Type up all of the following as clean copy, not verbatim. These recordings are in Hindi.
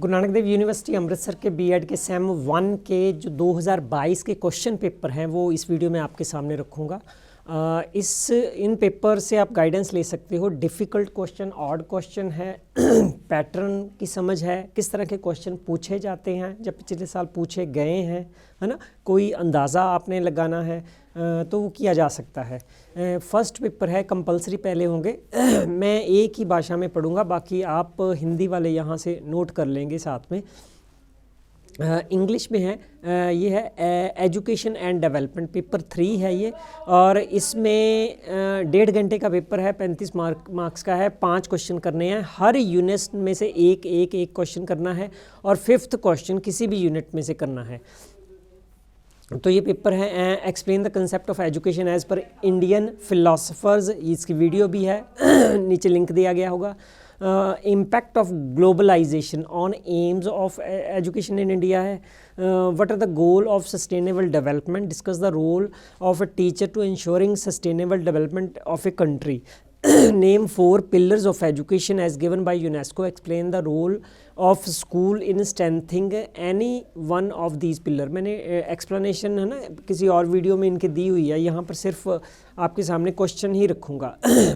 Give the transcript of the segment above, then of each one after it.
गुरु नानक देव यूनिवर्सिटी अमृतसर के बीएड के सेम 1 के जो 2022 के क्वेश्चन पेपर हैं वो इस वीडियो में आपके सामने रखूँगा। इन पेपर से आप गाइडेंस ले सकते हो। डिफ़िकल्ट क्वेश्चन, ऑड क्वेश्चन है, पैटर्न की समझ है, किस तरह के क्वेश्चन पूछे जाते हैं, जब पिछले साल पूछे गए हैं, है ना, कोई अंदाज़ा आपने लगाना है तो वो किया जा सकता है। फर्स्ट पेपर है, कंपलसरी पहले होंगे। मैं एक ही भाषा में पढ़ूंगा, बाकी आप हिंदी वाले यहाँ से नोट कर लेंगे साथ में। इंग्लिश में है, ये है एजुकेशन एंड डेवलपमेंट, पेपर 3 है ये, और इसमें 1.5 घंटे का पेपर है, 35 मार्क्स का है। 5 क्वेश्चन करने हैं, हर यूनिट में से एक क्वेश्चन करना है, और 5th क्वेश्चन किसी भी यूनिट में से करना है। तो ये पेपर है explain the concept of education as per Indian philosophers, इसकी वीडियो भी है नीचे लिंक दिया गया होगा। Impact of globalisation on aims of education in India है। What are the goal of sustainable development, discuss the role of a teacher to ensuring sustainable development of a country. Name 4 pillars of education as given by UNESCO. Explain the role of school in strengthening any one of these pillars. मैंने explanation है ना किसी और वीडियो में इनके दी हुई है, यहाँ पर सिर्फ आपके सामने क्वेश्चन ही रखूँगा।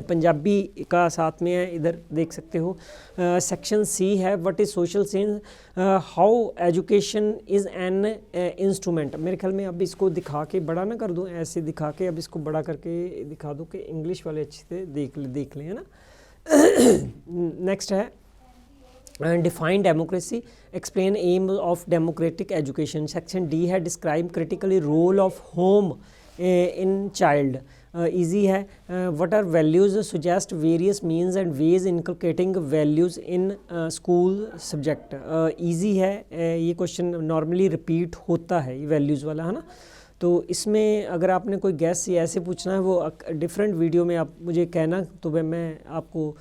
पंजाबी का साथ में है, इधर देख सकते हो। सेक्शन सी है, what is social sense, how education is an instrument. मेरे ख्याल में अब इसको दिखा के बड़ा ना कर दूँ, ऐसे दिखा के अब इसको बड़ा करके दिखा दूँ कि इंग्लिश वाले अच्छे से देख लें, है ना। नेक्स्ट है define democracy, explain aim of democratic education. Section D है describe critically role of home in child, easy है। What are values, suggest various means and ways inculcating values in school subject, easy है। ये क्वेश्चन नॉर्मली रिपीट होता है, ये वैल्यूज़ वाला, है ना। तो इसमें अगर आपने कोई गैस या ऐसे पूछना है वो डिफरेंट वीडियो में आप मुझे कहना, तो मैं आपको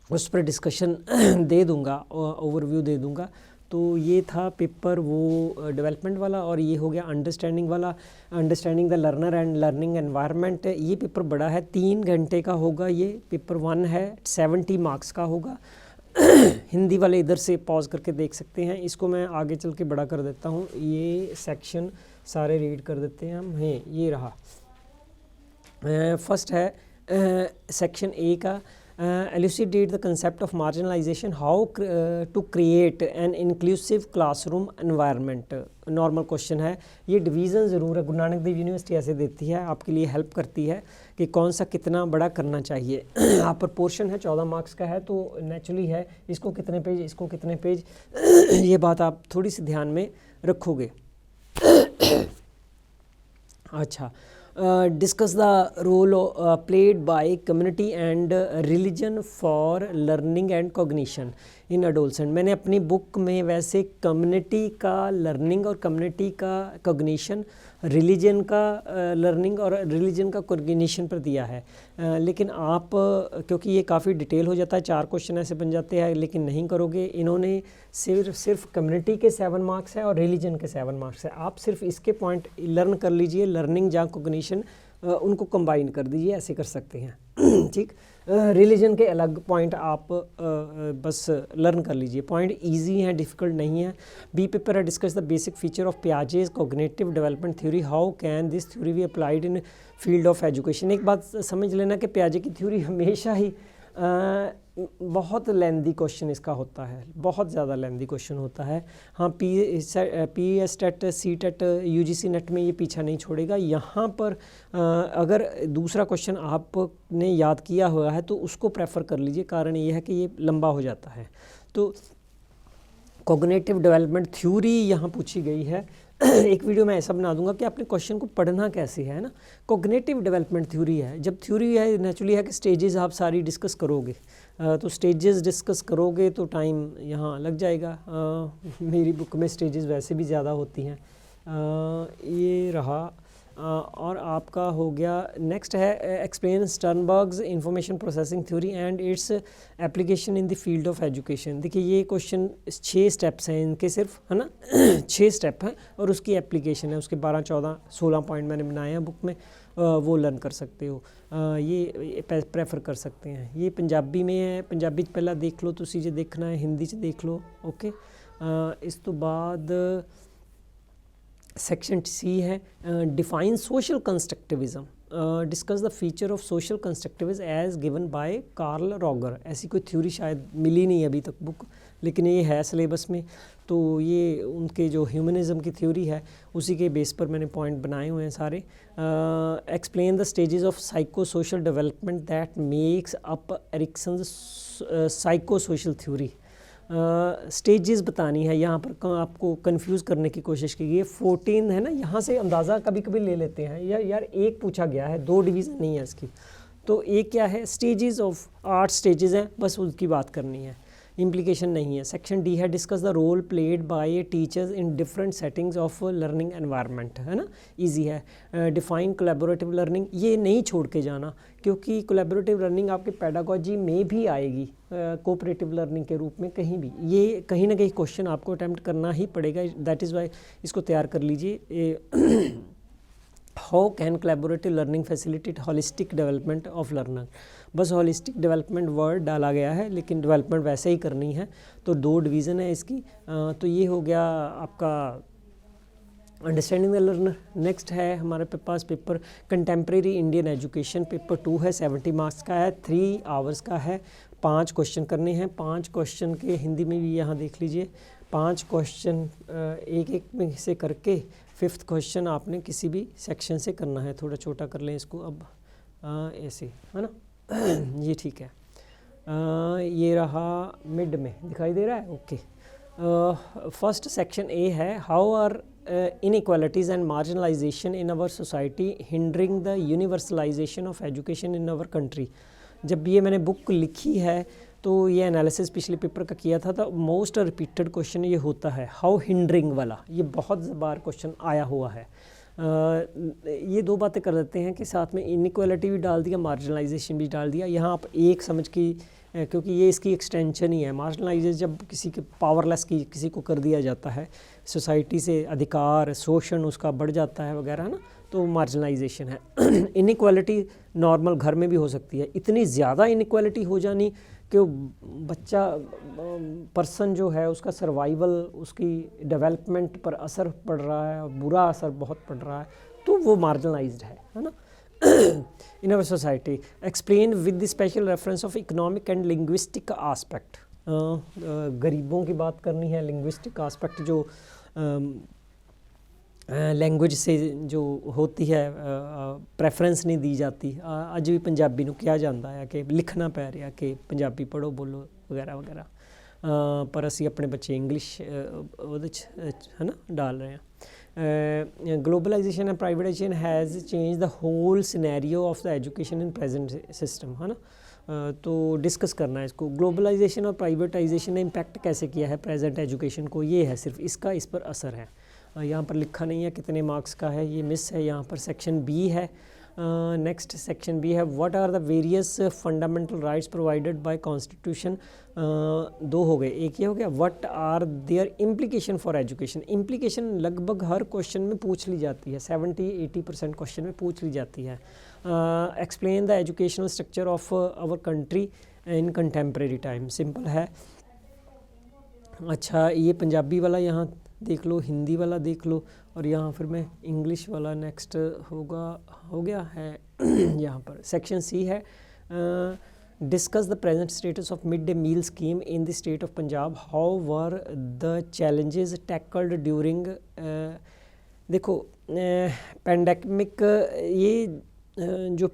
उस पर डिस्कशन दे दूंगा, ओवरव्यू दे दूंगा। तो ये था पेपर वो डेवलपमेंट वाला, और ये हो गया अंडरस्टैंडिंग वाला, understanding the learner and learning environment. ये पेपर बड़ा है, 3 घंटे का होगा। ये पेपर 1 है, 70 मार्क्स का होगा। हिंदी वाले इधर से पॉज करके देख सकते हैं। इसको मैं आगे चल के बड़ा कर देता हूँ, ये सेक्शन सारे रीड कर देते हैं हम। हैं ये रहा, फर्स्ट है सेक्शन ए का, elucidate the concept of marginalization, how to create an inclusive classroom environment। Normal question है, ये डिवीज़न ज़रूर है, गुरु नानक देव यूनिवर्सिटी ऐसे देती है, आपके लिए हेल्प करती है कि कौन सा कितना बड़ा करना चाहिए। आप पर पोर्शन है 14 मार्क्स का है, तो नेचुरली है इसको कितने पेज, इसको कितने पेज, ये बात आप थोड़ी सी ध्यान में रखोगे। अच्छा, discuss the role played by community and religion for learning and cognition in adolescent। मैंने अपनी बुक में वैसे कम्युनिटी का लर्निंग और कम्युनिटी का कॉग्निशन, रिलीजन का लर्निंग और रिलीजन का कॉग्निशन पर दिया है। लेकिन आप क्योंकि ये काफ़ी डिटेल हो जाता है, 4 क्वेश्चन ऐसे बन जाते हैं, लेकिन नहीं करोगे। इन्होंने सिर्फ कम्युनिटी के 7 मार्क्स है और रिलीजन के 7 मार्क्स है। आप सिर्फ इसके पॉइंट लर्न कर लीजिए, लर्निंग या कॉग्निशन उनको कंबाइन कर दीजिए, ऐसे कर सकते हैं। ठीक, रिलीजन के अलग पॉइंट आप बस लर्न कर लीजिए। पॉइंट इजी हैं, डिफ़िकल्ट नहीं है। बी पेपर है discuss the basic feature of Piaget's cognitive development theory, how can this theory be applied in field of education. एक बात समझ लेना कि पियाजे की थ्योरी हमेशा ही बहुत लेंदी क्वेश्चन इसका होता है, बहुत ज़्यादा लेंदी क्वेश्चन होता है। हाँ, P S TET, C TET, UGC NET में ये पीछा नहीं छोड़ेगा। यहाँ पर अगर दूसरा क्वेश्चन आपने याद किया हुआ है तो उसको प्रेफर कर लीजिए, कारण ये है कि ये लंबा हो जाता है। तो कॉग्निटिव डेवलपमेंट थ्योरी यहाँ पूछी गई है। एक वीडियो में ऐसा बना दूंगा कि आपने क्वेश्चन को पढ़ना कैसे है ना। कॉग्निटिव डेवलपमेंट थ्योरी है, जब थ्योरी है नेचुरली है कि स्टेजेस आप सारी डिस्कस करोगे, तो स्टेजेस डिस्कस करोगे तो टाइम यहाँ लग जाएगा। मेरी बुक में स्टेजेस वैसे भी ज़्यादा होती हैं। ये रहा, और आपका हो गया। नेक्स्ट है explain Sternberg's information processing theory and its application in the field of education. देखिए ये क्वेश्चन 6 स्टेप्स हैं इनके सिर्फ, है ना। 6 स्टेप हैं और उसकी एप्लीकेशन है, उसके 12, 14, 16 पॉइंट मैंने बनाए हैं बुक में, वो लर्न कर सकते हो, ये प्रेफर कर सकते हैं। ये पंजाबी में है, पंजाबी पहला देख लो, तुसी जे देखना है हिंदी च देख लो। ओके, इस तो बाद सेक्शन सी है define social constructivism, discuss the feature of social constructivism as given by Carl Roger. ऐसी कोई थ्योरी शायद मिली नहीं अभी तक बुक, लेकिन ये है सिलेबस में, तो ये उनके जो ह्यूमनिज़म की थ्योरी है उसी के बेस पर मैंने पॉइंट बनाए हुए हैं सारे। Explain the stages of psycho social development that makes up Erikson psycho social theory. Stages बतानी है, यहाँ पर आपको कंफ्यूज करने की कोशिश की गई है। 14 है ना, यहाँ से अंदाज़ा कभी कभी ले लेते हैं यार एक पूछा गया है, 2 डिवीज़न नहीं है इसकी। तो एक क्या है, स्टेजेस ऑफ 8 स्टेजेस हैं, बस उसकी बात करनी है, इम्प्लीकेशन नहीं है। सेक्शन डी है discuss the role played by teachers in different settings of learning environment, है ना, इजी है। डिफाइन कोलैबोरेटिव लर्निंग, ये नहीं छोड़ के जाना, क्योंकि कोलैबोरेटिव लर्निंग आपके पेडागोजी में भी आएगी कोऑपरेटिव लर्निंग के रूप में, कहीं भी ये कहीं ना कहीं क्वेश्चन आपको अटैम्प्ट करना ही पड़ेगा, दैट इज़ वाई इसको तैयार कर लीजिए। How can collaborative learning facilitate holistic development of learner, बस होलिस्टिक डेवलपमेंट वर्ड डाला गया है, लेकिन डेवलपमेंट वैसे ही करनी है, तो 2 डिवीज़न है इसकी। तो ये हो गया आपका अंडरस्टैंडिंग द लर्नर। नेक्स्ट है हमारे पास paper contemporary Indian education, paper 2 है, 70 मार्क्स का है, 3 आवर्स का है, 5 क्वेश्चन करने हैं। 5 क्वेश्चन के हिंदी में भी यहाँ देख लीजिए, 5 क्वेश्चन एक में से करके 5th क्वेश्चन आपने किसी भी सेक्शन से करना है। थोड़ा छोटा कर लें इसको अब, ऐसे है ना, ये ठीक है। ये रहा मिड में दिखाई दे रहा है, ओके। फर्स्ट सेक्शन ए है how are inequalities and marginalization in our society hindering the universalization of education in our country। जब ये मैंने बुक लिखी है तो ये एनालिसिस पिछले पेपर का किया था, तो मोस्ट रिपीटेड क्वेश्चन ये होता है हाउ हिंडरिंग वाला, ये बहुत बार क्वेश्चन आया हुआ है। ये 2 बातें कर देते हैं कि साथ में इनइक्वालिटी भी डाल दिया, मार्जिनलाइजेशन भी डाल दिया। यहाँ आप एक समझ की, क्योंकि ये इसकी एक्सटेंशन ही है, मार्जिनलाइजेशन जब किसी के पावरलेस की किसी को कर दिया जाता है, सोसाइटी से अधिकार शोषण उसका बढ़ जाता है वगैरह, है ना, तो मार्जिनलाइजेशन है। इनइक्वालिटी नॉर्मल घर में भी हो सकती है, इतनी ज़्यादा इनइक्वालिटी हो जानी कि बच्चा पर्सन जो है उसका सर्वाइवल, उसकी डेवलपमेंट पर असर पड़ रहा है, बुरा असर बहुत पड़ रहा है, तो वो मार्जिनलाइज्ड है ना। in our society explain with the special reference of economic and linguistic aspect। गरीबों की बात करनी है, लिंग्विस्टिक आस्पेक्ट जो लैंग्वेज से जो होती है प्रेफरेंस नहीं दी जाती। अज भी पंजाबी नूं कहा जाता है कि लिखना पै रहा कि पंजाबी पढ़ो बोलो वगैरह वगैरह, पर असी अपने बच्चे इंग्लिश है ना डाल रहे हैं। Globalization and privatization has change the whole scenario of the education in present system, है ना। तो डिस्कस करना है इसको, ग्लोबलाइजेशन और प्राइवेटाइजेशन ने इम्पैक्ट कैसे किया है प्रेजेंट एजुकेशन को, ये है सिर्फ इसका इस पर असर है। यहाँ पर लिखा नहीं है कितने मार्क्स का है, ये मिस है। यहाँ पर सेक्शन बी है, नेक्स्ट सेक्शन बी है what are the various fundamental rights provided by constitution. 2 हो गए, एक ये हो गया what are their implication for education. Implication लगभग हर क्वेश्चन में पूछ ली जाती है, 70-80% क्वेश्चन में पूछ ली जाती है। Explain the educational structure of our country in contemporary time, simple है। अच्छा, ये पंजाबी वाला यहाँ देख लो, हिंदी वाला देख लो, और यहाँ फिर मैं इंग्लिश वाला नेक्स्ट हो गया है। यहाँ पर सेक्शन सी है discuss the present status of mid day meal scheme in the state of Punjab, how were the challenges tackled during. देखो पैंडेमिक, ये जो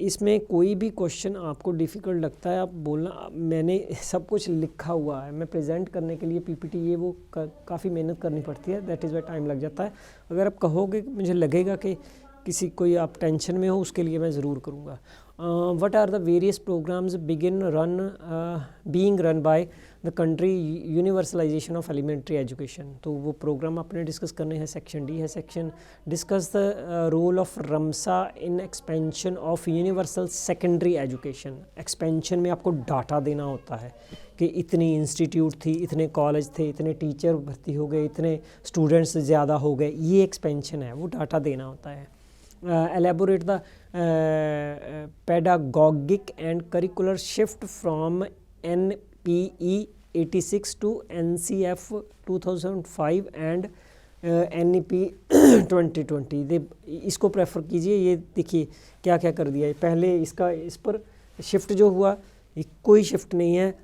इसमें कोई भी क्वेश्चन आपको डिफ़िकल्ट लगता है आप बोलना, मैंने सब कुछ लिखा हुआ है, मैं प्रेजेंट करने के लिए पीपीटी ये वो काफ़ी मेहनत करनी पड़ती है, दैट इज़ वाई टाइम लग जाता है। अगर आप कहोगे, मुझे लगेगा कि किसी कोई आप टेंशन में हो, उसके लिए मैं ज़रूर करूँगा। What are the various programmes being run by the country universalisation of elementary education, तो वो प्रोग्राम आपने डिस्कस करने हैं। सेक्शन डी है, section discuss the role of RMSA in expansion of universal secondary education. Expansion में आपको डाटा देना होता है कि इतनी इंस्टीट्यूट थी, इतने कॉलेज थे, इतने टीचर भर्ती हो गए, इतने स्टूडेंट्स ज़्यादा हो गए, ये एक्सपेंशन है, वो डाटा देना होता है। elaborate the pedagogic and curricular shift from NPE 86 to NCF 2005 and NEP 2020। इसको प्रेफर कीजिए। ये देखिए क्या क्या कर दिया है। पहले इसका इस पर शिफ्ट जो हुआ, ये कोई शिफ्ट नहीं है।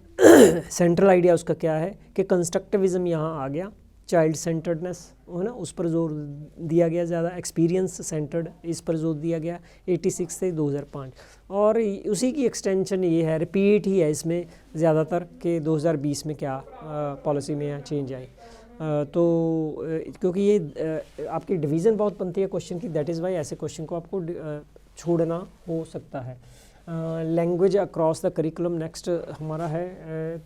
सेंट्रल आइडिया उसका क्या है कि कंस्ट्रक्टिविज्म यहाँ आ गया, चाइल्ड सेंटर्डनेस है ना, उस पर जोर दिया गया ज़्यादा, एक्सपीरियंस सेंटर्ड इस पर जोर दिया गया 86 से 2005। और उसी की एक्सटेंशन ये है, रिपीट ही है इसमें ज़्यादातर कि 2020 में क्या पॉलिसी में चेंज आई। तो क्योंकि ये आपकी डिवीज़न बहुत बनती है क्वेश्चन की, दैट इज़ वाई ऐसे क्वेश्चन को आपको छोड़ना हो सकता है। Language across the curriculum next हमारा है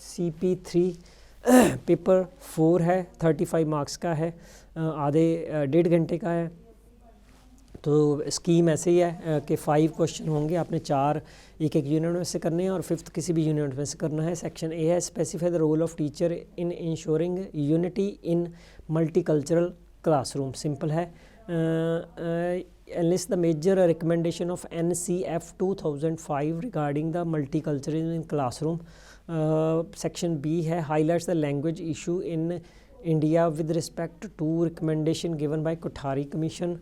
CP3 पेपर 4 है, 35 मार्क्स का है, आधे 1.5 घंटे का है। तो स्कीम ऐसे ही है कि 5 क्वेश्चन होंगे, आपने 4 एक यूनिट में से करने हैं और 5th किसी भी यूनिट में से करना है। सेक्शन ए है specify the role of teacher in ensuring unity in multicultural classroom. Simple है। enlist the major recommendation of NCF 2005 regarding the multiculturalism in classroom। Section B है highlights the language issue in India with respect to recommendation given by Kothari Commission।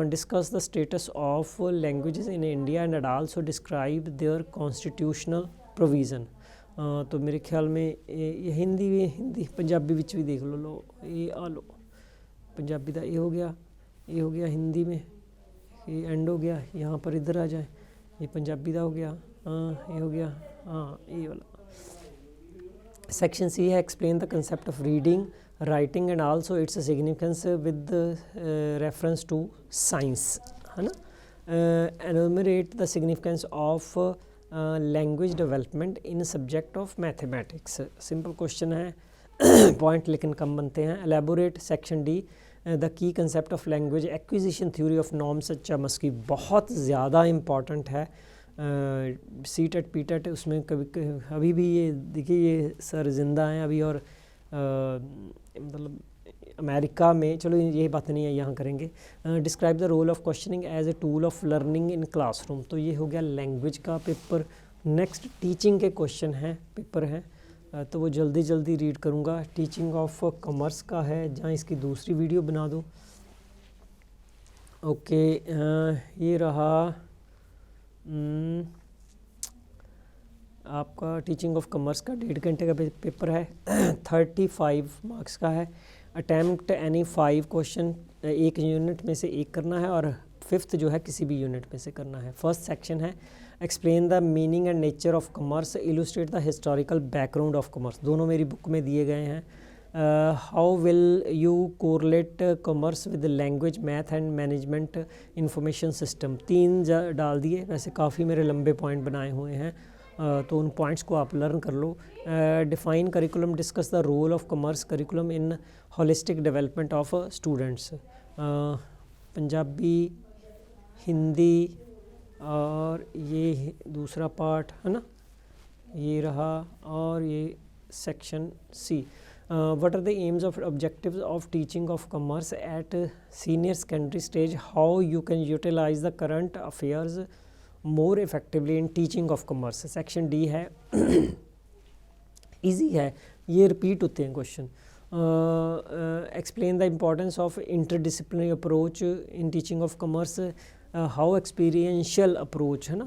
Discuss the status of languages in India and also describe their constitutional provision। तो मेरे ख्याल में ये हिंदी पंजाबी विच भी देख लो, ये आ लो पंजाबी का ये हो गया हिंदी में, ये एंड हो गया, यहाँ पर इधर आ जाए, ये पंजाबी का हो गया, हाँ ये हो गया, हाँ ये वाला। सेक्शन सी है explain the concept of reading writing and also its significance with reference to science, है ना। Enumerate the significance of language development in subject of mathematics. Simple question है, पॉइंट लेकिन कम बनते हैं। Elaborate section D the key concept of language acquisition theory of norms. अच्छा मस्की बहुत ज़्यादा इम्पॉर्टेंट है। सीटेट पीटेट उसमें कभी अभी भी ये देखिए ये सर ज़िंदा हैं अभी, और मतलब अमेरिका में, चलो ये बात नहीं है यहाँ करेंगे। Describe the role of questioning as a tool of learning in classroom. तो ये हो गया लैंग्वेज का पेपर। नेक्स्ट टीचिंग के क्वेश्चन हैं, पेपर हैं, तो वो जल्दी रीड करूँगा। टीचिंग ऑफ कॉमर्स का है, जहाँ इसकी दूसरी वीडियो बना दो। ओके, ये रहा आपका टीचिंग ऑफ कॉमर्स का 1.5 घंटे का पेपर है, 35 मार्क्स का है। अटैम्प्ट एनी 5 क्वेश्चन, एक यूनिट में से एक करना है और 5th जो है किसी भी यूनिट में से करना है। फर्स्ट सेक्शन है explain the meaning and nature of commerce, illustrate the historical background of commerce. दोनों मेरी बुक में दिए गए हैं। How will you correlate commerce with language math and management information system. 3 डाल दिए, वैसे काफ़ी मेरे लंबे पॉइंट बनाए हुए हैं, तो उन पॉइंट्स को आप लर्न कर लो। Define curriculum, discuss the role of commerce curriculum in holistic development of students. Punjabi, Hindi और ये दूसरा पार्ट है ना, ये रहा, और ये section C. What are the aims of objectives of teaching of commerce at senior secondary stage, how you can utilize the current affairs more effectively in teaching of commerce. Section D है इजी है, ये रिपीट होते हैं question. Explain the importance of interdisciplinary approach in teaching of commerce, how experiential approach है ना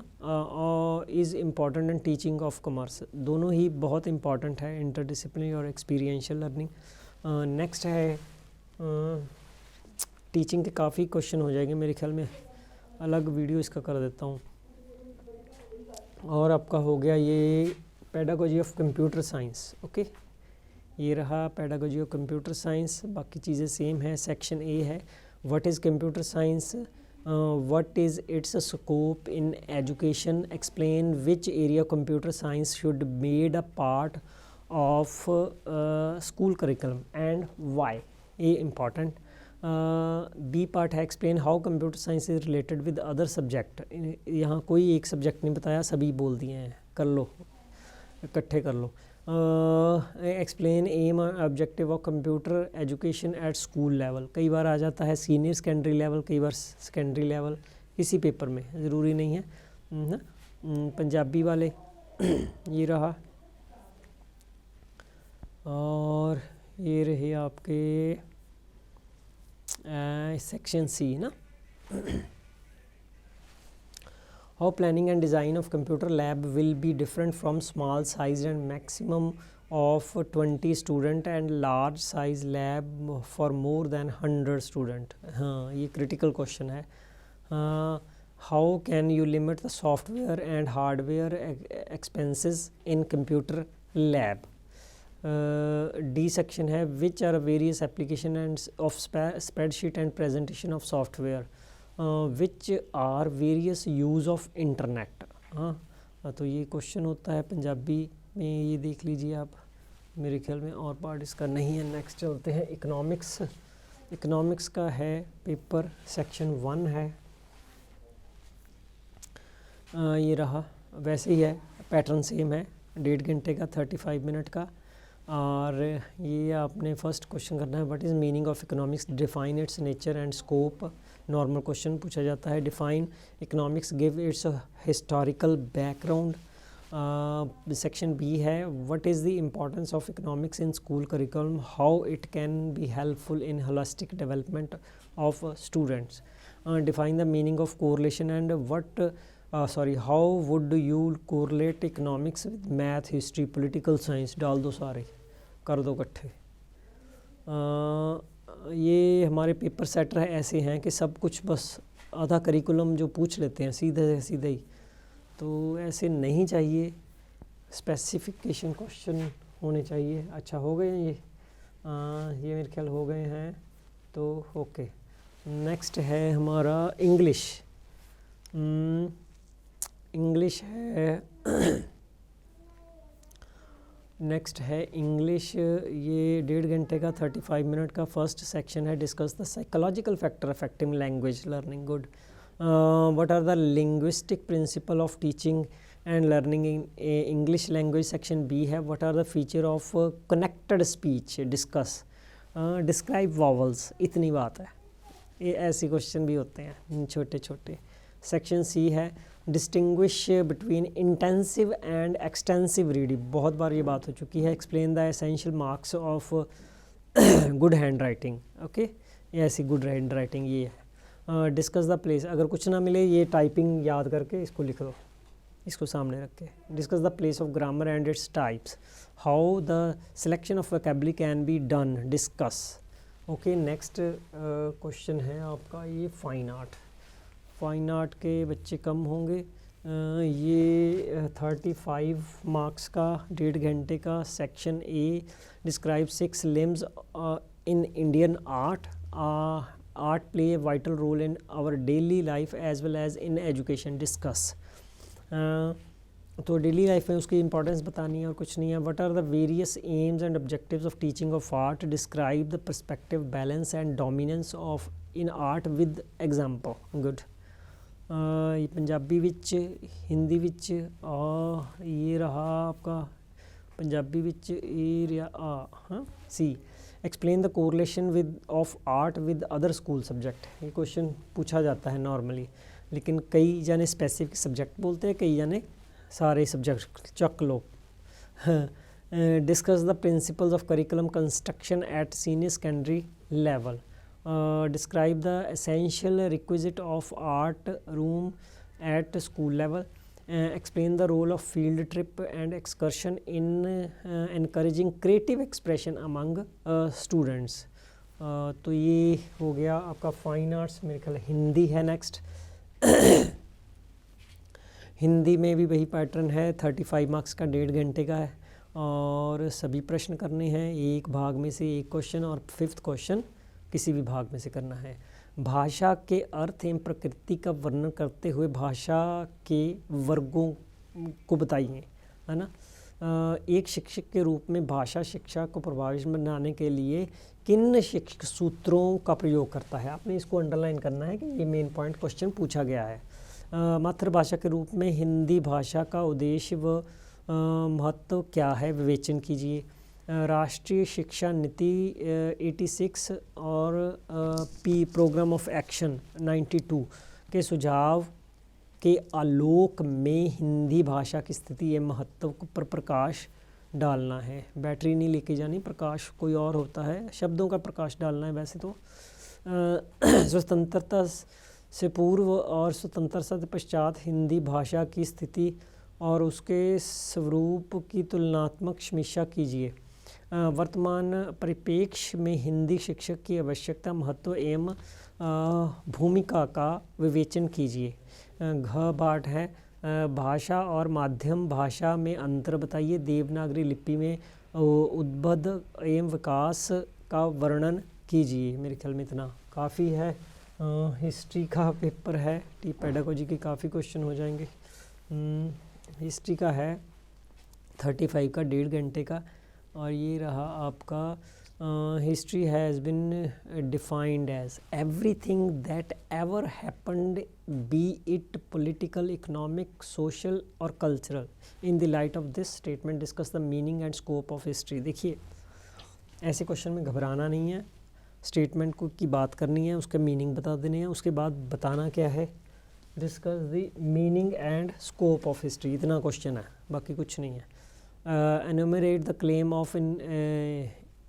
is important in teaching of commerce. दोनों ही बहुत इम्पॉर्टेंट है, इंटरडिसिप्लिनरी और एक्सपीरियंशियल लर्निंग। नेक्स्ट है टीचिंग के काफ़ी क्वेश्चन हो जाएंगे मेरे ख्याल में, अलग वीडियो इसका कर देता हूँ। और आपका हो गया ये pedagogy of computer science. Okay, ये रहा पेडागोजी ऑफ कंप्यूटर साइंस, बाकी चीज़ें सेम है। सेक्शन ए है what is computer science, what is its scope in education, explain which area computer science should made a part of school curriculum and why, ये important। बी पार्ट है explain how computer science is related with other subject. यहाँ कोई एक सब्जेक्ट नहीं बताया, सभी बोल दिए हैं, कर लो, इकट्ठे कर लो। Explain aim objective of computer education at school level. कई बार आ जाता है सीनियर सेकेंडरी लेवल, कई बार सेकेंडरी लेवल, किसी पेपर में ज़रूरी नहीं है ना। पंजाबी वाले ये रहा, और ये रहे आपके सेक्शन सी ना। How planning and design of computer lab will be different from small size and maximum of 20 student and large size lab for more than 100 student। हाँ, ये critical question है। How can you limit the software and hardware expenses in computer lab? D section है which are various application and of spreadsheet and presentation of software which are various use of internet। हाँ, तो ये क्वेश्चन होता है पंजाबी में, ये देख लीजिए आप। मेरे ख्याल में और पार्ट इसका नहीं है। नेक्स्ट चलते हैं इकोनॉमिक्स। इकोनॉमिक्स का है पेपर, सेक्शन 1 है। ये रहा, वैसे ही है, पैटर्न सेम है, 1.5 घंटे का, 35 मिनट का। और ये आपने फर्स्ट क्वेश्चन करना है, what is meaning of economics, define its nature and scope. Normal question पूछा जाता है। Define economics, give its historical background. Section B है, what is the importance of economics in school curriculum, how it can be helpful in holistic development of students. Define the meaning of correlation and how would you correlate economics with math, history, political science. डाल दो सारे, कर दो इकट्ठे। ये हमारे पेपर सेटर है, ऐसे हैं कि सब कुछ बस आधा करिकुलम जो पूछ लेते हैं सीधे से सीधे ही, तो ऐसे नहीं चाहिए, स्पेसिफिकेशन क्वेश्चन होने चाहिए। अच्छा, हो गए हैं ये मेरे ख्याल हो गए हैं, तो ओके। नेक्स्ट है हमारा इंग्लिश। इंग्लिश है नेक्स्ट है इंग्लिश। ये 1.5 घंटे का, 35 मिनट का फर्स्ट सेक्शन है। Discuss the psychological factor affecting language learning. Good. What are the linguistic principle of teaching and learning in English language. Section B है, what are the feature of connected speech. Discuss. Describe vowels. इतनी बात है, ये ऐसे क्वेश्चन भी होते हैं छोटे छोटे। सेक्शन सी है, distinguish between intensive and extensive reading. बहुत बार ये बात हो चुकी है। Explain the essential marks of good hand writing. Okay, ये ऐसी गुड हैंड राइटिंग ये है। Discuss the place. अगर कुछ ना मिले, ये टाइपिंग याद करके इसको लिख लो, इसको सामने रख के। Discuss the place of grammar and its types. How the selection of vocabulary can be done. Discuss. Okay, next question है आपका ये फाइन आर्ट। फाइन आर्ट के बच्चे कम होंगे। ये 35 मार्क्स का, 1.5 घंटे का। Section A, describe 6 limbs in Indian art. Art play a vital role in our daily life as well as in education. Discuss. तो डेली लाइफ में उसकी इंपॉर्टेंस बतानी है और कुछ नहीं है। What are the various aims and objectives of teaching of art. Describe the perspective balance and dominance of in art with example. Good. ये पंजाबी विच, हिंदी विच ये रहा आपका पंजाबी विच ये रहा हाँ C. Explain the correlation with of art with other school subject. ये क्वेश्चन पूछा जाता है नॉर्मली, लेकिन कई जाने स्पेसिफिक सब्जेक्ट बोलते हैं, कई जाने सारे सब्जेक्ट चक लो। Discuss the principles of curriculum construction at senior secondary level. Describe the essential requisite of art room at school level. Explain the role of field trip and excursion in encouraging creative expression among students. तो ये हो गया आपका फाइन आर्ट्स। मेरे ख्याल हिंदी है नेक्स्ट। हिंदी में भी वही पैटर्न है, 35 मार्क्स का, 1.5 घंटे का है, और सभी प्रश्न करने हैं। एक भाग में से एक क्वेश्चन, और 5th क्वेश्चन किसी भी भाग में से करना है। भाषा के अर्थ एवं प्रकृति का वर्णन करते हुए भाषा के वर्गों को बताइए, है ना। एक शिक्षक के रूप में भाषा शिक्षा को प्रभावित बनाने के लिए किन शिक्षक सूत्रों का प्रयोग करता है। आपने इसको अंडरलाइन करना है कि ये मेन पॉइंट क्वेश्चन पूछा गया है। मातृभाषा के रूप में हिंदी भाषा का उद्देश्य व महत्व क्या है, विवेचन कीजिए। राष्ट्रीय शिक्षा नीति 86 और प्रोग्राम ऑफ एक्शन 92 के सुझाव के आलोक में हिंदी भाषा की स्थिति एवं महत्व पर प्रकाश डालना है। बैटरी नहीं लेके जानी, प्रकाश कोई और होता है, शब्दों का प्रकाश डालना है वैसे तो। स्वतंत्रता से पूर्व और स्वतंत्रता के पश्चात हिंदी भाषा की स्थिति और उसके स्वरूप की तुलनात्मक समीक्षा कीजिए। वर्तमान परिप्रेक्ष्य में हिंदी शिक्षक की आवश्यकता, महत्व एवं भूमिका का विवेचन कीजिए। घ पाठ है भाषा और माध्यम भाषा में अंतर बताइए। देवनागरी लिपि में उद्भव एवं विकास का वर्णन कीजिए। मेरे ख्याल में इतना काफ़ी है। हिस्ट्री का पेपर है, टी पेडागोजी के काफ़ी क्वेश्चन हो जाएंगे। हिस्ट्री का है 35 का, 1.5 घंटे का, और ये रहा आपका history has been defined as everything that ever happened be it political, economic, social और cultural. In the light of this statement discuss the meaning and scope of history. देखिए ऐसे क्वेश्चन में घबराना नहीं है, स्टेटमेंट को की बात करनी है, उसके मीनिंग बता देने हैं, उसके बाद बताना क्या है, discuss the meaning and scope of history, इतना क्वेश्चन है, बाकी कुछ नहीं है। Enumerate the claim of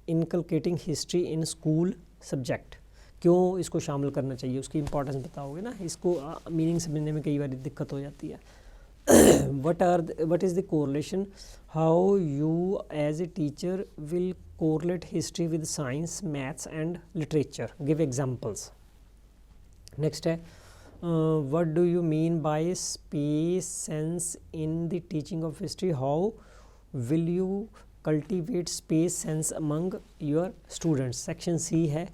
inculcating history in school subject. क्यों इसको शामिल करना चाहिए, उसकी इंपॉर्टेंस बताओगे ना, इसको मीनिंग समझने में कई बार दिक्कत हो जाती है। what is the correlation, how you as a teacher will correlate history with science, maths and literature, give examples. Next है what do you mean by space sense in the teaching of history, how will you cultivate space sense among your students. Section C है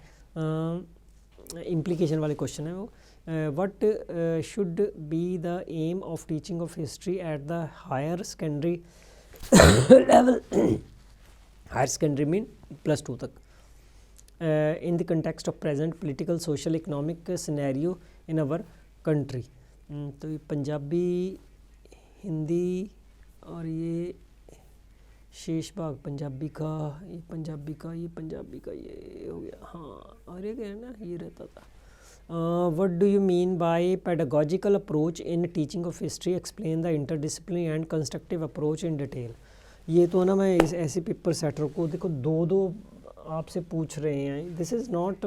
implication वाले क्वेश्चन है वो। what should be the aim of teaching of history at the higher secondary level higher secondary mean +2 तक, in the context of present political, social, economic scenario in our country. तो ये पंजाबी, हिंदी और ये शेष भाग पंजाबी का, ये पंजाबी का, ये पंजाबी का, ये हो गया। हाँ और ये क्या है ना, ये रहता था। What do you mean by pedagogical approach in teaching of history, explain the interdisciplinary and constructive approach in detail. ये तो ना मैं इस ऐसे पेपर सेटर को देखो दो आपसे पूछ रहे हैं, this is not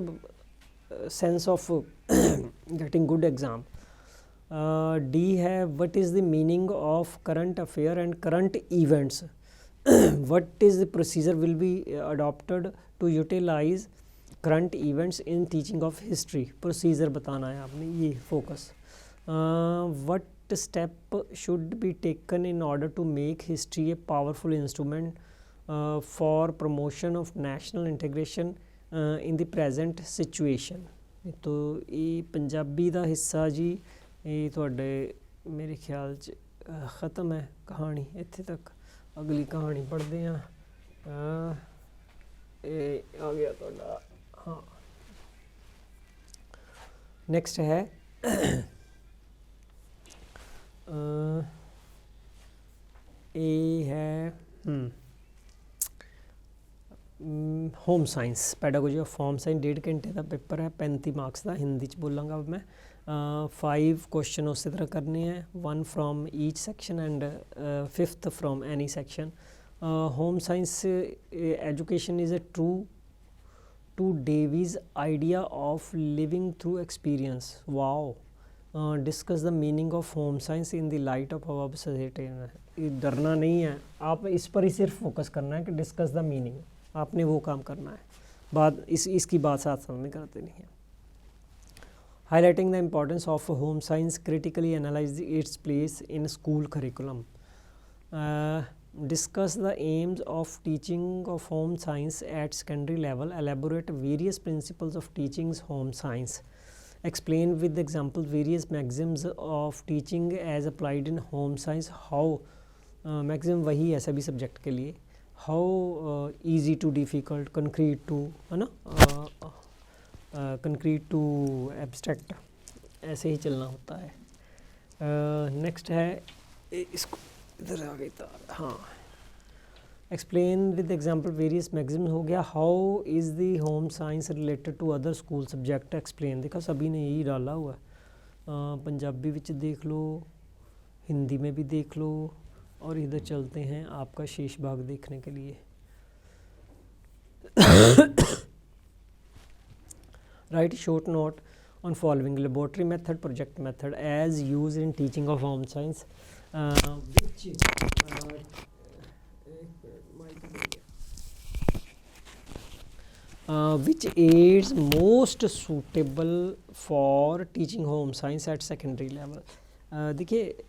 sense of getting good exam. D है what is the meaning of current affair and current events, what is the procedure will be adopted to utilize current events in teaching of history, procedure बताना है आपने, ये focus. What step should be taken in order to make history a powerful instrument for promotion of national integration in the present situation. तो ये पंजाबी का हिस्सा जी, ये थोड़े मेरे ख्याल च ख़त्म है कहानी इत्थे तक। अगली कहानी पढ़ते हैं। ये आ गया थोड़ा, हाँ नेक्स्ट है ए है home science, pedagogy of home science, 1.5 घंटे का पेपर है, 35 मार्क्स का, हिंदी च बोलांगा अब मैं। 5 क्वेश्चन उस तरह करने हैं, 1 from each section and 5th from any section. Home science education is a true to Davies' idea of living through experience. Wow. Discuss the meaning of home science in the light of our society. डरना नहीं है, आप इस पर ही सिर्फ फोकस करना है कि डिस्कस द मीनिंग, आपने वो काम करना है, बात इसकी बात साथ साथ में करते नहीं है। Highlighting the importance of home science, critically analyze its place in school curriculum. Discuss the aims of teaching of home science at secondary level, elaborate various principles of teaching home science, explain with examples various maxims of teaching as applied in home science, how maximum वही है सभी सब्जेक्ट के लिए, how easy to difficult, concrete to, है ना, concrete to abstract, ऐसे ही चलना होता है। नेक्स्ट है इसको इधर आ गई तार, हाँ। Explain with example various magazine हो गया। How is the home science related to other school subject explain, देखा सभी ने यही डाला हुआ है। पंजाबी विच देख लो, हिंदी में भी देख लो, और इधर चलते हैं आपका शेष भाग देखने के लिए। Right short note on following laboratory method, project method as used in teaching of home science, which aids most suitable for teaching home science at secondary level। देखिए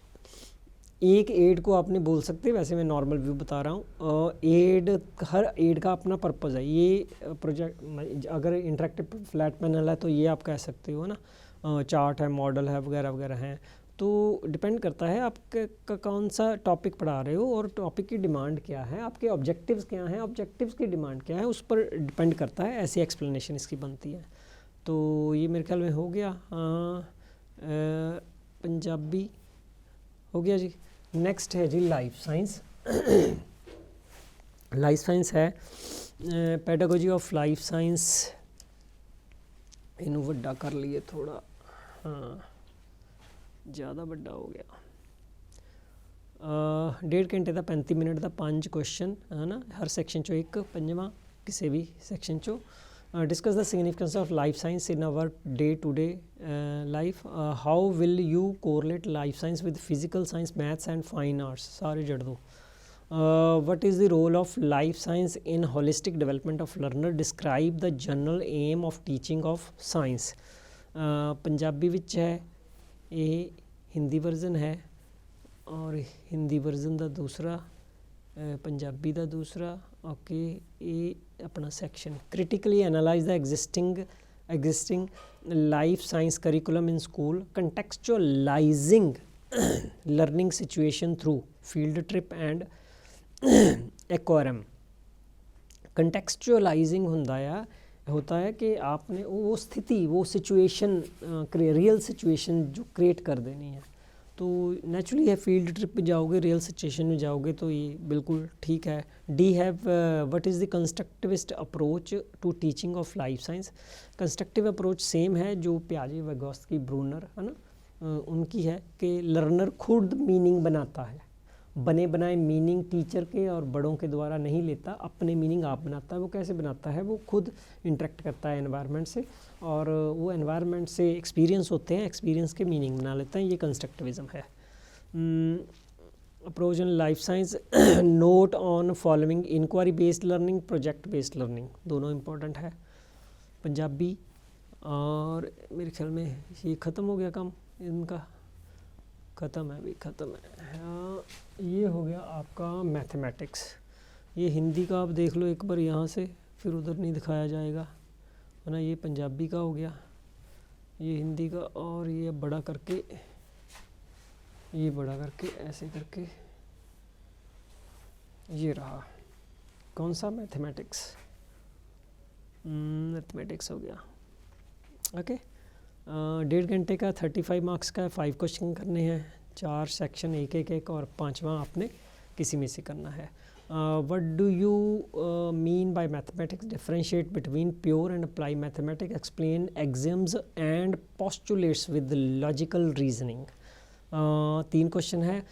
एक एड को आपने बोल सकते हैं, वैसे मैं नॉर्मल व्यू बता रहा हूँ। एड, हर एड का अपना पर्पज़ है। ये प्रोजेक्ट अगर इंटरेक्टिव फ्लैट पैनल है तो ये आप कह सकते हो ना, चार्ट है, मॉडल है, वगैरह वगैरह हैं। तो डिपेंड करता है आपका कौन सा टॉपिक पढ़ा रहे हो और टॉपिक की डिमांड क्या है, आपके ऑब्जेक्टिव्स क्या हैं, ऑब्जेक्टिव्स की डिमांड क्या है, उस पर डिपेंड करता है। ऐसी एक्सप्लेनेशन इसकी बनती है। तो ये मेरे ख्याल में हो गया। पंजाबी हो गया जी। नेक्स्ट है जी लाइफ साइंस। लाइफ साइंस है पेडागोजी ऑफ लाइफ साइंस। इनू वड्डा कर लिए थोड़ा, हाँ ज़्यादा वड्डा हो गया। 1.5 घंटे का 35 मिनट का 5 क्वेश्चन है ना, हर सैक्शन चो एक, पंजवां किसी भी सैक्शन चो। Discuss the significance of life science in our day to day life. How will you correlate life science with physical science, maths and fine arts, सारे जड़ दो। what is the role of life science in holistic development of learner, describe the general aim of teaching of science। Punjabi which है, ये हिंदी वर्जन है, और हिंदी वर्जन का दूसरा, पंजाबी का दूसरा। ओके, ये अपना section critically analyse the existing life science curriculum in school, contextualizing learning situation through field trip and aquarium. Contextualizing होता है कि आपने वो स्थिति, वो सिचुएशन, रियल सिचुएशन जो क्रिएट कर देनी है। तो नेचुरली है, फील्ड ट्रिप पे जाओगे, रियल सिचुएशन में जाओगे, तो ये बिल्कुल ठीक है। D have what is the constructivist approach to teaching of life science. Constructive approach same है जो पियाजे, वेगोस्की, ब्रूनर है ना, उनकी है कि लर्नर खुद मीनिंग बनाता है। बने बनाए मीनिंग टीचर के और बड़ों के द्वारा नहीं लेता, अपने मीनिंग आप बनाता है। वो कैसे बनाता है? वो खुद इंटरेक्ट करता है एनवायरनमेंट से, और वो एनवायरनमेंट से एक्सपीरियंस होते हैं, एक्सपीरियंस के मीनिंग बना लेते हैं। ये कंस्ट्रक्टिविज्म है। Approach in life science, note on following inquiry based learning, project based learning, दोनों इंपॉर्टेंट है। पंजाबी, और मेरे ख्याल में ये ख़त्म हो गया काम इनका, ख़त्म है भी, ख़त्म है। हाँ, ये हो गया आपका मैथमेटिक्स। ये हिंदी का आप देख लो एक बार यहाँ से, फिर उधर नहीं दिखाया जाएगा, है ना। ये पंजाबी का हो गया, ये हिंदी का, और ये बड़ा करके, ये बड़ा करके, ऐसे करके ये रहा। कौन सा? मैथमेटिक्स। मैथमेटिक्स हो गया। ओके, 1.5 घंटे का 35 मार्क्स का 5 क्वेश्चन करने हैं, 4 सेक्शन, एक, और 5वां आपने किसी में से करना है। What do you mean by mathematics, differentiate between pure and apply mathematics, explain axioms and postulates with logical reasoning. 3 question है।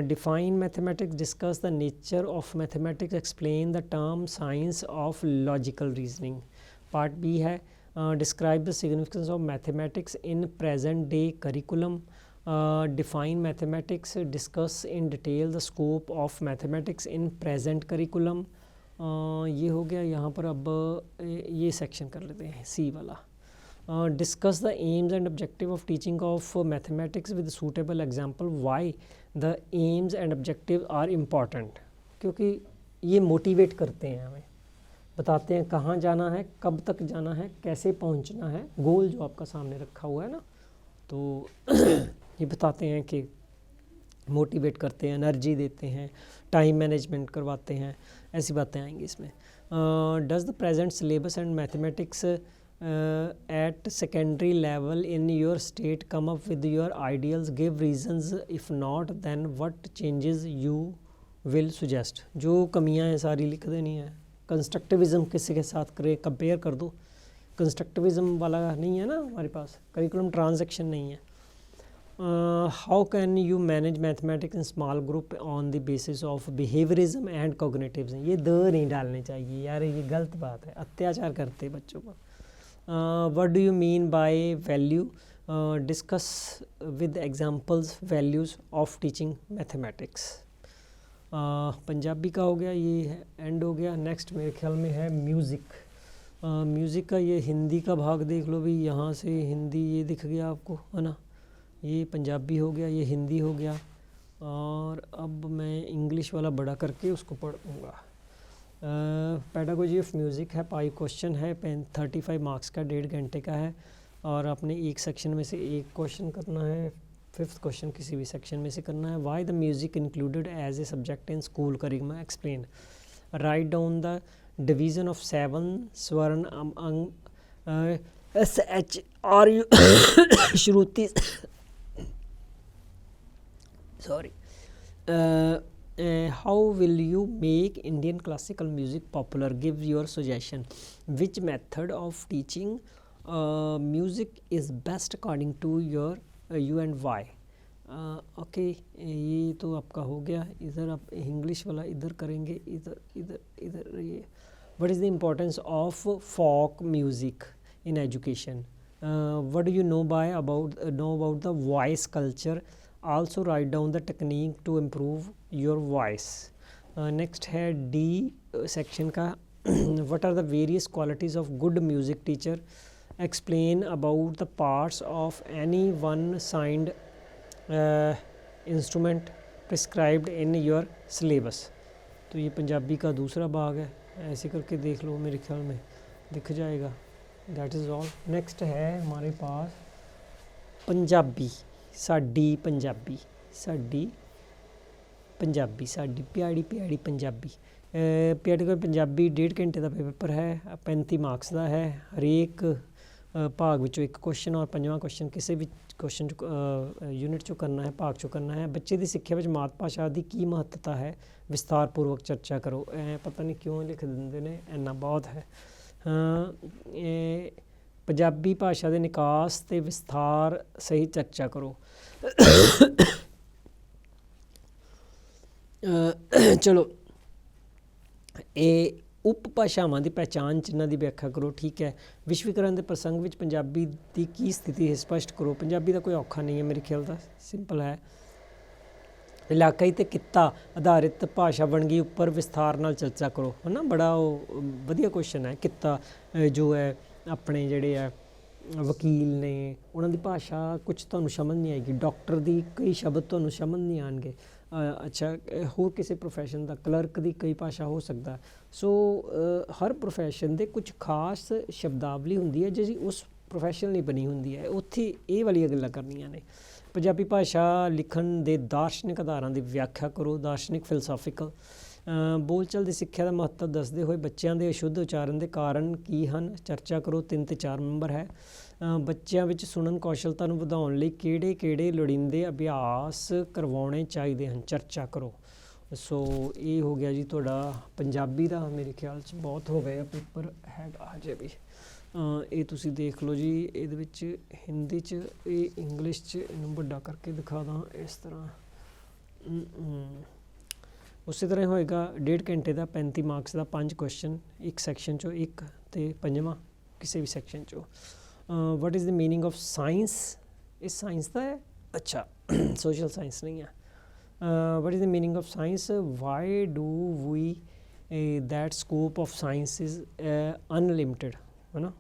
Define mathematics, discuss the nature of mathematics, explain the term science of logical reasoning. Part B है, describe the significance of mathematics in present day curriculum, define mathematics, discuss in detail the scope of mathematics in present curriculum। ये हो गया। यहाँ पर अब ये सेक्शन कर लेते हैं, सी वाला। discuss the aims and objective of teaching of mathematics with suitable example, why the aims and objective are important, क्योंकि ये मोटिवेट करते हैं हमें, बताते हैं कहाँ जाना है, कब तक जाना है, कैसे पहुँचना है, गोल जो आपका सामने रखा हुआ है ना, तो ये बताते हैं कि मोटिवेट करते हैं, एनर्जी देते हैं, टाइम मैनेजमेंट करवाते हैं, ऐसी बातें आएंगी इसमें। Does the present syllabus and mathematics at secondary level in your state, come up with your ideals, give reasons, if not then what changes you will suggest। जो कमियां हैं सारी लिख देनी है। कंस्ट्रक्टिविज़म किसी के साथ करे कंपेयर कर दो, कंस्ट्रक्टिविज़म वाला नहीं है ना हमारे पास, करिकुलम ट्रांजैक्शन नहीं है। How can you manage mathematics in small group on the basis of behaviourism and cognitives. ये दो नहीं डालने चाहिए यार, ये गलत बात है, अत्याचार करते बच्चों पर। what do you mean by value, discuss with examples values of teaching mathematics। Punjabi का हो गया, ये है एंड हो गया। नेक्स्ट मेरे ख्याल में है म्यूज़िक। म्यूज़िक का ये हिंदी का भाग देख लो भी, यहाँ से हिंदी ये दिख गया आपको है ना, ये पंजाबी हो गया, ये हिंदी हो गया, और अब मैं इंग्लिश वाला बड़ा करके उसको पढ़ूँगा। पेडागोजी ऑफ म्यूज़िक है, 5 क्वेश्चन है, 35 मार्क्स का, 1.5 घंटे का है, और आपने एक सेक्शन में से एक क्वेश्चन करना है, 5th क्वेश्चन किसी भी सेक्शन में से करना है। Why the music included as a subject in school curriculum, explain. Write down the division of 7 स्वर्ण अंग S H R U shruti sorry. how will you make Indian classical music popular, give your suggestion। which method of teaching music is best according to your you and why। Okay ये तो आपका हो गया। इधर आप इंग्लिश वाला इधर करेंगे, इधर इधर इधर। ये what is the importance of folk music in education, what do you know about the voice culture, also write down the technique to improve your voice। next है डी सेक्शन का, what are the various qualities of good music teacher, explain about the parts of any one signed instrument prescribed in your syllabus। तो ये पंजाबी का दूसरा भाग है, ऐसे करके देख लो, मेरे ख्याल में दिख जाएगा। that is all। next है हमारे पास पंजाबी, साडी पंजाबी, साडी पंजाबी, साडी प्यारी प्यारी पंजाबी। प्यारी कोई पंजाबी 1.5 घंटे का पेपर है, 35 मार्क्स का है, हरेक भाग विचों एक क्वेश्चन और 5वां क्वेश्चन किसी भी क्वेश्चन यूनिट चो करना है, भाग चो करना है। बच्चे की सिक्ख्या में मात भाषा की की महत्ता है, विस्तारपूर्वक चर्चा करो। पता नहीं क्यों लिख देंगे ने, इन्ना बहुत है। पंजाबी भाषा के निकास ते विस्तार सही चर्चा करो। चलो ये उपभाषावां की पहचान चिन्हां की व्याख्या करो। ठीक है, विश्वीकरण के प्रसंग में पंजाबी की की स्थिति है स्पष्ट करो। पंजाबी का कोई औखा नहीं है, मेरे ख्याल का सिंपल है। इलाकाई ते कित्ता आधारित भाषा वणगी उपर विस्तार नाल चर्चा करो, है ना। बड़ा वधिया क्वेश्चन है। कित्ता जो है अपने ਜਿਹੜੇ ਆ वकील ने, उन्होंने भाषा कुछ ਤੁਹਾਨੂੰ समझ नहीं आएगी, डॉक्टर की कई शब्द ਤੁਹਾਨੂੰ समझ नहीं आएंगे। अच्छा होर किसी प्रोफैशन का क्लर्क की कई भाषा हो सकता। सो हर प्रोफैशन के कुछ खास शब्दावली होंगी है जी उस प्रोफैशन नहीं बनी होंगी है, उत्थे ये वाली गल्लां करनियां ने। पंजाबी भाषा लिखण दे दार्शनिक आधारां की व्याख्या करो, दार्शनिक फिलसॉफिकल। बोलचाल की सिक्ख्या का महत्व दसदे हुए बच्चों के अशुद्ध उचारण के कारण की हैं चर्चा करो। 3 ते 4 नंबर है। बच्चों में सुनन कौशलता नूं वधाउण लई किहड़े लोड़ींदे अभ्यास करवाउणे चाहीदे हन, चर्चा करो। सो ये हो गया जी तुहाडा पंजाबी का। मेरे ख्याल च बहुत हो गया पेपर हैगा हजे भी। ये तुसी देख लो जी, इहदे विच हिंदी च, ये इंग्लिश च, इहनूं वड्डा करके दिखा दां इस तरह। उसी तरह होएगा 1.5 घंटे का 35 मार्क्स का 5 क्वेश्चन, एक सैक्शन चो एक, तो 5वां किसी भी सैक्शन चो। What is the meaning of science, इस साइंस का है, अच्छा सोशल साइंस नहीं है। What is the meaning of science, why do we that scope of science is unlimited, है ना।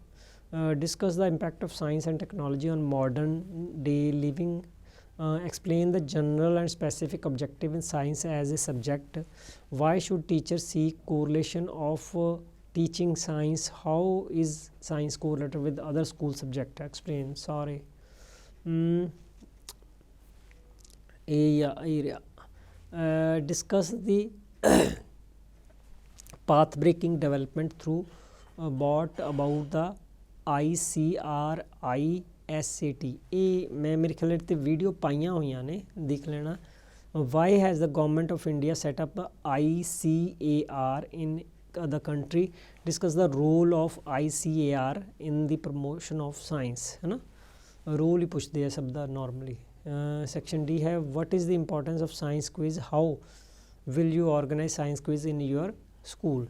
Discuss the impact of science and technology on modern day living. Explain the general and specific objective in science as a subject. Why should teachers seek correlation of teaching science? How is science correlated with other school subject? Explain. Sorry. Discuss the path breaking development through about the ICRISAT, ਇਹ ਮੈਂ ਮੇਰੇ ਖਿਆਲ ਤੇ ਵੀਡੀਓ ਪਾਈਆਂ ਹੋਈਆਂ ਨੇ, ਦੇਖ ਲੈਣਾ। Why has the government of India set up ICAR in the country? Discuss the role of ICAR in the promotion of science, है ना, रोल ही पूछते हैं सब दा नॉर्मली। सेक्शन डी है what is the importance of science quiz, how will you organize science quiz in your school?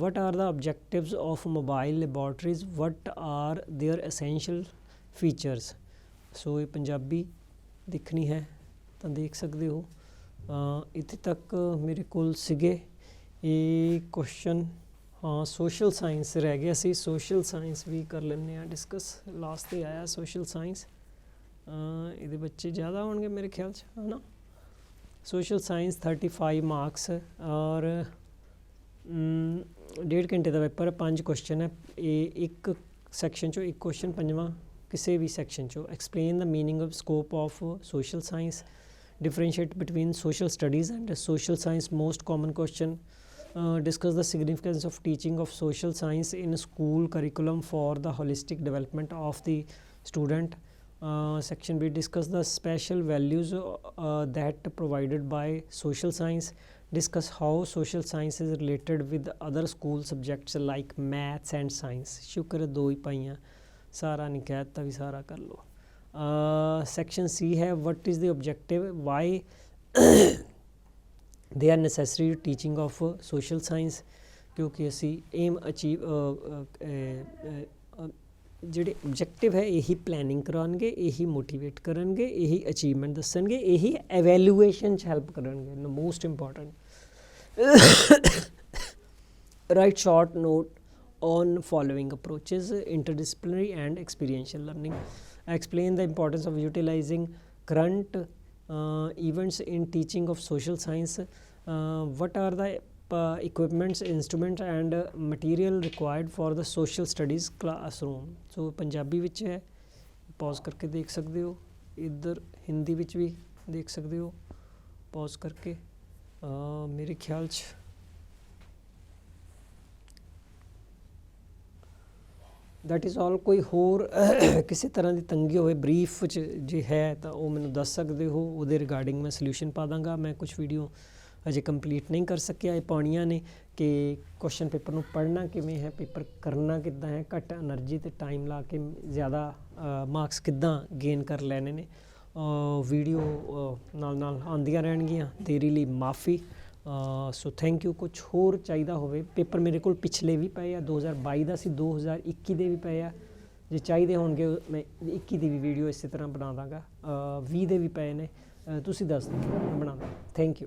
What are the objectives of mobile laboratories, what are their essential features? सो ये पंजाबी दिखनी है ਤਾਂ ਦੇਖ ਸਕਦੇ ਹੋ। ਇੱਥੇ ਤੱਕ ਮੇਰੇ ਕੋਲ ਸੀਗੇ ਇਹ ਕੁਐਸਚਨ। ਹਾਂ, ਸੋਸ਼ਲ ਸਾਇੰਸ ਰਹਿ ਗਿਆ ਸੀ, ਸੋਸ਼ਲ ਸਾਇੰਸ ਵੀ ਕਰ ਲੈਂਦੇ ਹਾਂ ਡਿਸਕਸ। ਲਾਸਟ 'ਤੇ ਆਇਆ ਸੋਸ਼ਲ ਸਾਇੰਸ, ਇਹਦੇ ਬੱਚੇ ਜ਼ਿਆਦਾ ਹੋਣਗੇ ਮੇਰੇ ਖਿਆਲ 'ਚ, ਹੈ ਨਾ। ਸੋਸ਼ਲ ਸਾਇੰਸ 35 ਮਾਰਕਸ ਔਰ 1.5 ਘੰਟੇ ਦਾ ਪੇਪਰ, 5 ਕੁਐਸਚਨ ਹੈ। ਇਹ ਇੱਕ ਸੈਕਸ਼ਨ 'ਚੋਂ ਇੱਕ ਕੁਐਸਚਨ, ਪੰਜਵਾਂ ਕਿਸੇ ਵੀ ਸੈਕਸ਼ਨ 'ਚੋਂ। Explain the meaning of scope of social science, differentiate between social studies and social science, most common question. Discuss the significance of teaching of social science in school curriculum for the holistic development of the student. Section B, discuss the special values that provided by social science. Discuss how social science is related with other school subjects like maths and science. शुक्र है 2 ही पाइयाँ, सारा नहीं कहता भी सारा कर लो। सेक्शन सी है what is the objective, why they are necessary teaching of social science, क्योंकि असी एम अचीव ਜਿਹੜੇ ऑब्जेक्टिव है यही प्लैनिंग कराएंगे, यही मोटिवेट करेंगे, यही अचीवमेंट दसेंगे, यही एवैल्यूएशन हेल्प करेंगे। Most important, right short note on following approaches, interdisciplinary and experiential learning. Explain the importance of utilizing current events in teaching of social science. What are the equipments, instruments and material required for the social studies classroom? So Punjabi which है, पॉज करके देख सकते हो, इधर हिंदी विच भी देख सकते हो पॉज करके। मेरे ख्याल च दैट इज़ ऑल। कोई होर किसी तरह की तंगी होए ब्रीफ जे है तो वो मैंने दस सकते हो, वो रिगार्डिंग मैं सल्यूशन पा दाँगा। मैं कुछ वीडियो अजे कंप्लीट नहीं कर सकिया, ये पाउणियां ने कि क्वेश्चन पेपर नूं पढ़ना किवें है, पेपर करना किद्दां है, घट एनर्जी ते टाइम ला के ज़्यादा मार्क्स किद्दां गेन कर लैने ने। वीडियो नाल आंदियां रहणगियां, देरी लई माफ़ी। So thank you. कुछ होर चाहिदा होवे, पेपर मेरे कोल पिछले भी पे आ, 2022 का सी, 2021 के भी पे आ। जे चाहिए होणगे मैं 21 की भी वीडियो इस तरह बना दाँगा, 20 के भी पे ने, तुसीं दस दो बना दाँ। Thank you.